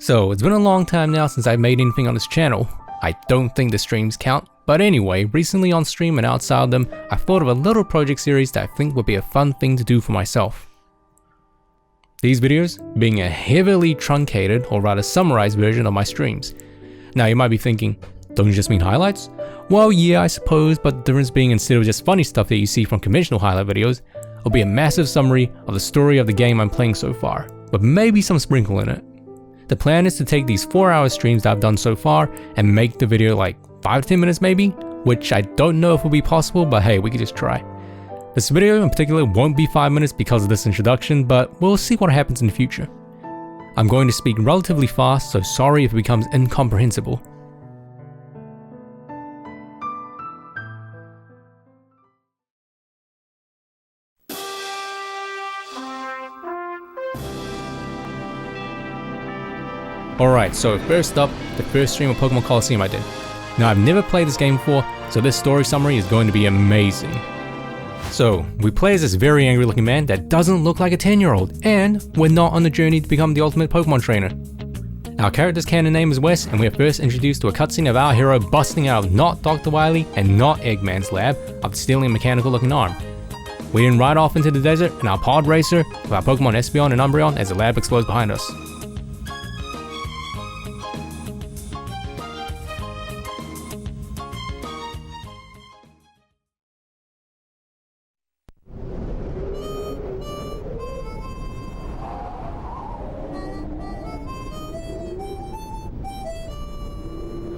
So it's been a long time now since I've made anything on this channel. I don't think the streams count, but anyway, recently on stream and outside them, I thought of a little project series that I think would be a fun thing to do for myself. These videos being a heavily truncated, or rather summarized version of my streams. Now you might be thinking, don't you just mean highlights? Well yeah, I suppose, but the difference being instead of just funny stuff that you see from conventional highlight videos, it'll be a massive summary of the story of the game I'm playing so far, with maybe some sprinkle in it. The plan is to take these 4-hour streams that I've done so far and make the video like 5 to 10 minutes maybe, which I don't know if will be possible, but hey, we could just try. This video in particular won't be 5 minutes because of this introduction, but we'll see what happens in the future. I'm going to speak relatively fast, so sorry if it becomes incomprehensible. Alright, so first up, the first stream of Pokemon Colosseum I did. Now I've never played this game before, so this story summary is going to be amazing. So, we play as this very angry looking man that doesn't look like a 10-year-old, and we're not on the journey to become the ultimate Pokemon trainer. Our character's canon name is Wes, and we are first introduced to a cutscene of our hero busting out of not Dr. Wily and not Eggman's lab after stealing a mechanical looking arm. We then ride off into the desert in our pod racer with our Pokemon SPEEN and Umbreon as the lab explodes behind us.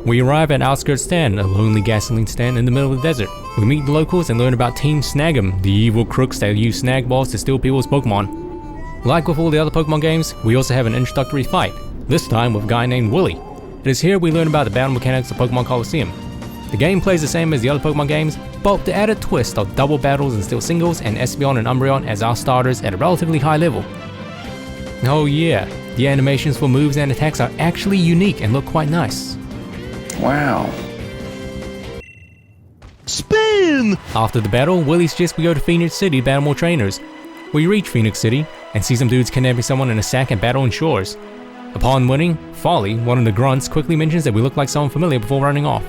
We arrive at Outskirts Stand, a lonely gasoline stand in the middle of the desert. We meet the locals and learn about Team Snagem, the evil crooks that use snag balls to steal people's Pokemon. Like with all the other Pokemon games, we also have an introductory fight, this time with a guy named Willy. It is here we learn about the battle mechanics of Pokemon Colosseum. The game plays the same as the other Pokemon games, but with the added twist of double battles and still singles and Espeon and Umbreon as our starters at a relatively high level. Oh yeah, the animations for moves and attacks are actually unique and look quite nice. Wow. SPEEN! After the battle, Willy suggests we go to Phoenix City to battle more trainers. We reach Phoenix City and see some dudes kidnapping someone in a sack and battling shores. Upon winning, Folly, one of the grunts, quickly mentions that we look like someone familiar before running off.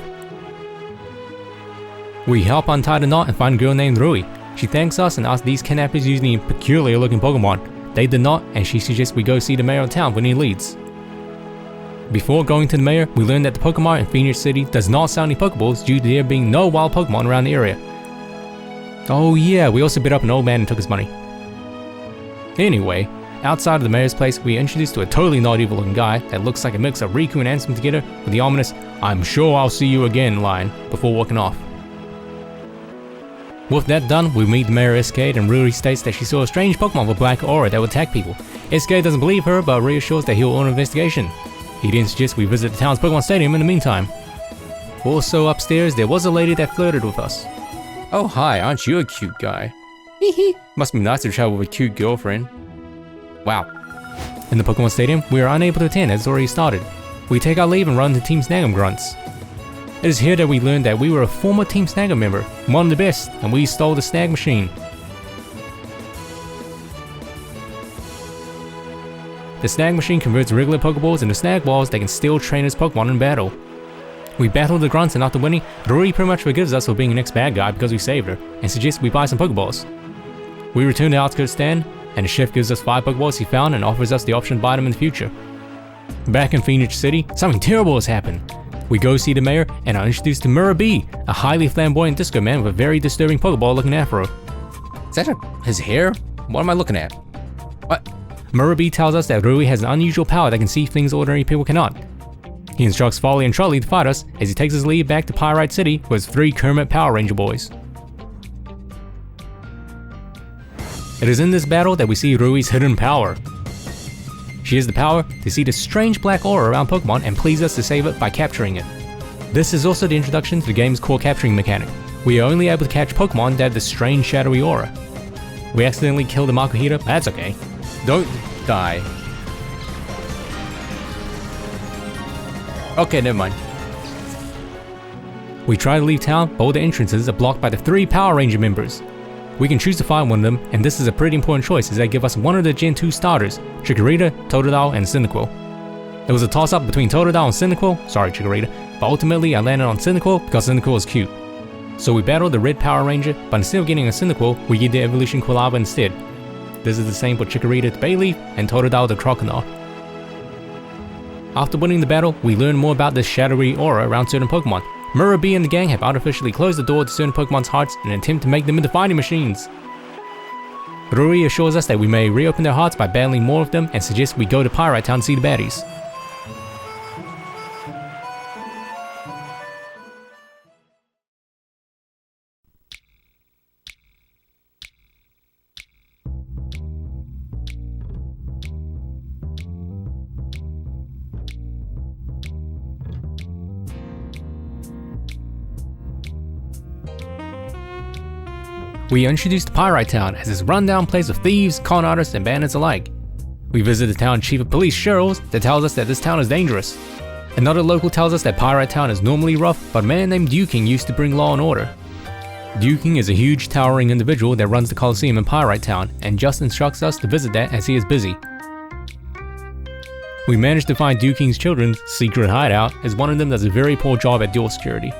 We help untie the knot and find a girl named Rui. She thanks us and asks these kidnappers use any peculiar looking Pokemon. They did not, and she suggests we go see the mayor of town when he leads. Before going to the mayor, we learn that the Pokemon in Phoenix City does not sell any Pokeballs due to there being no wild Pokemon around the area. Oh yeah, we also beat up an old man and took his money. Anyway, outside of the mayor's place, we are introduced to a totally not evil looking guy that looks like a mix of Riku and Ansem together with the ominous "I'm sure I'll see you again" line before walking off. With that done, we meet the mayor Escade and Ruri states that she saw a strange Pokemon with black aura that would attack people. Escade doesn't believe her but reassures that he'll order an investigation. He then suggests we visit the town's Pokemon Stadium in the meantime. Also upstairs, there was a lady that flirted with us. Oh hi, aren't you a cute guy? Hehe. Must be nice to travel with a cute girlfriend. Wow. In the Pokemon Stadium, we are unable to attend as it's already started. We take our leave and run to Team Snagem grunts. It is here that we learned that we were a former Team Snagem member, one of the best, and we stole the Snag machine. The Snag machine converts regular Pokeballs into Snag Balls that can steal trainers' Pokemon in battle. We battle the grunts and after winning, Ruri pretty much forgives us for being an ex-bad guy because we saved her, and suggests we buy some Pokeballs. We return to Outskirts Stand, and the chef gives us 5 Pokeballs he found and offers us the option to buy them in the future. Back in Phoenix City, something terrible has happened. We go see the mayor and are introduced to Mura B, a highly flamboyant disco man with a very disturbing Pokeball looking afro. Is that his hair? What am I looking at? What? Mura B tells us that Rui has an unusual power that can see things ordinary people cannot. He instructs Folly and Trolley to fight us as he takes his leave back to Pyrite City with his 3 Kermit Power Ranger boys. It is in this battle that we see Rui's hidden power. She has the power to see the strange black aura around Pokemon and please us to save it by capturing it. This is also the introduction to the game's core capturing mechanic. We are only able to catch Pokemon that have the strange shadowy aura. We accidentally killed the Makuhita, but that's okay. Don't die. Okay, never mind. We try to leave town, but all the entrances are blocked by the 3 Power Ranger members. We can choose to find one of them, and this is a pretty important choice as they give us one of the Gen 2 starters, Chikorita, Totodile, and Cyndaquil. There was a toss up between Totodile and Cyndaquil, sorry Chikorita, but ultimately I landed on Cyndaquil because Cyndaquil is cute. So we battled the red Power Ranger, but instead of getting a Cyndaquil, we get the evolution Quilava instead. This is the same for Chikorita to Bayleaf and Totodile to Croconaw. After winning the battle, we learn more about this shadowy aura around certain Pokemon. Murray and the gang have artificially closed the door to certain Pokemon's hearts in an attempt to make them into fighting machines. Rui assures us that we may reopen their hearts by battling more of them and suggests we go to Pyrite Town to see the baddies. We are introduced to Pyrite Town as this rundown place of thieves, con artists, and bandits alike. We visit the town chief of police, Cheryl's, that tells us that this town is dangerous. Another local tells us that Pyrite Town is normally rough, but a man named Duking used to bring law and order. Duking is a huge, towering individual that runs the Coliseum in Pyrite Town, and just instructs us to visit that as he is busy. We managed to find Duking's children's secret hideout, as one of them does a very poor job at door security.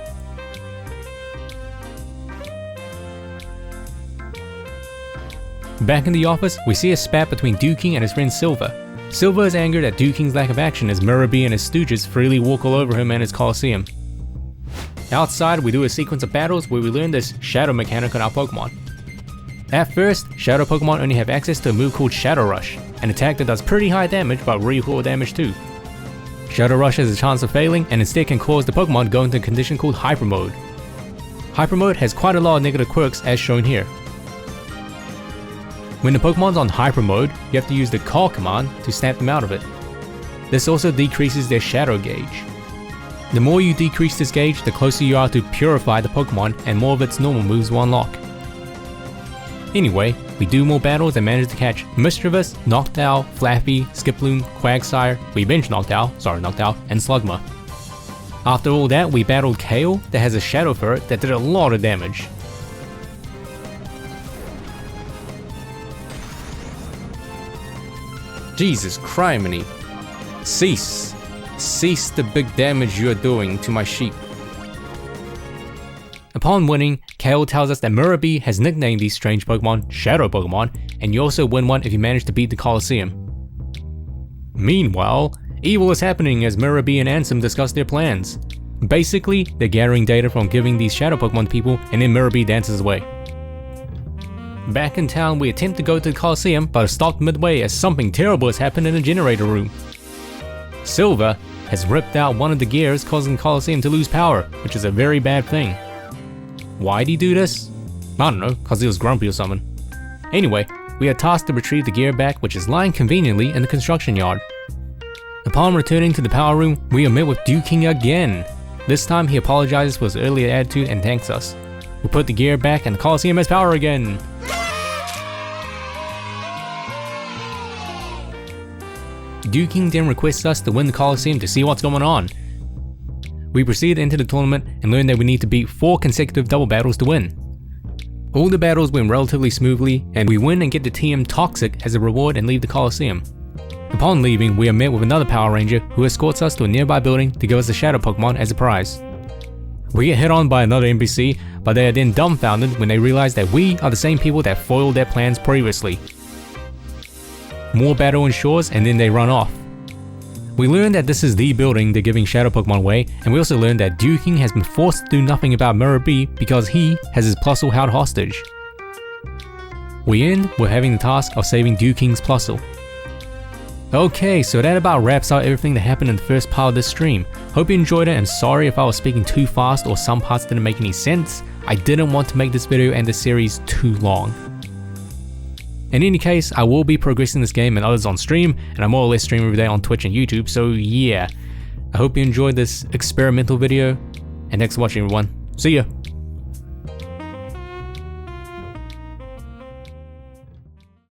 Back in the office, we see a spat between Duking and his friend Silver. Silver is angered at Duking's lack of action as Murray and his stooges freely walk all over him and his Colosseum. Outside, we do a sequence of battles where we learn this shadow mechanic on our Pokemon. At first, shadow Pokemon only have access to a move called Shadow Rush, an attack that does pretty high damage but recoil damage too. Shadow Rush has a chance of failing and instead can cause the Pokemon to go into a condition called Hyper Mode. Hyper Mode has quite a lot of negative quirks as shown here. When the Pokemon's on Hyper Mode, you have to use the Call command to snap them out of it. This also decreases their Shadow gauge. The more you decrease this gauge, the closer you are to Purify the Pokemon and more of its normal moves will unlock. Anyway, we do more battles and manage to catch Mischievous, Noctowl, Flappy, Skiploom, Quagsire, we bench Noctowl, and Slugma. After all that, we battled Kale that has a Shadow Ferret that did a lot of damage. Jesus criminy. Cease. Cease the big damage you are doing to my sheep. Upon winning, Kale tells us that Murray has nicknamed these strange Pokemon Shadow Pokemon, and you also win one if you manage to beat the Colosseum. Meanwhile, evil is happening as Murray and Ansem discuss their plans. Basically, they're gathering data from giving these Shadow Pokemon to people, and then Murray dances away. Back in town, we attempt to go to the Colosseum, but are stopped midway as something terrible has happened in the generator room. Silver has ripped out one of the gears, causing the Colosseum to lose power, which is a very bad thing. Why'd he do this? I don't know, cause he was grumpy or something. Anyway, we are tasked to retrieve the gear back, which is lying conveniently in the construction yard. Upon returning to the power room, we are met with Duking again. This time he apologizes for his earlier attitude and thanks us. We put the gear back and the Colosseum has power again. Duking then requests us to win the Colosseum to see what's going on. We proceed into the tournament and learn that we need to beat 4 consecutive double battles to win. All the battles went relatively smoothly, and we win and get the TM Toxic as a reward and leave the Colosseum. Upon leaving, we are met with another Power Ranger who escorts us to a nearby building to give us a Shadow Pokemon as a prize. We get hit on by another NPC, but they are then dumbfounded when they realize that we are the same people that foiled their plans previously. More battle ensures and then they run off. We learn that this is the building they're giving Shadow Pokemon away, and we also learn that Duking has been forced to do nothing about Murray because he has his Plusle held hostage. We end with having the task of saving Duking's Plusle. Okay, so that about wraps out everything that happened in the first part of this stream. Hope you enjoyed it, and sorry if I was speaking too fast or some parts didn't make any sense. I didn't want to make this video and this series too long. In any case, I will be progressing this game and others on stream, and I more or less stream every day on Twitch and YouTube, so yeah. I hope you enjoyed this experimental video, and thanks for watching everyone. See ya!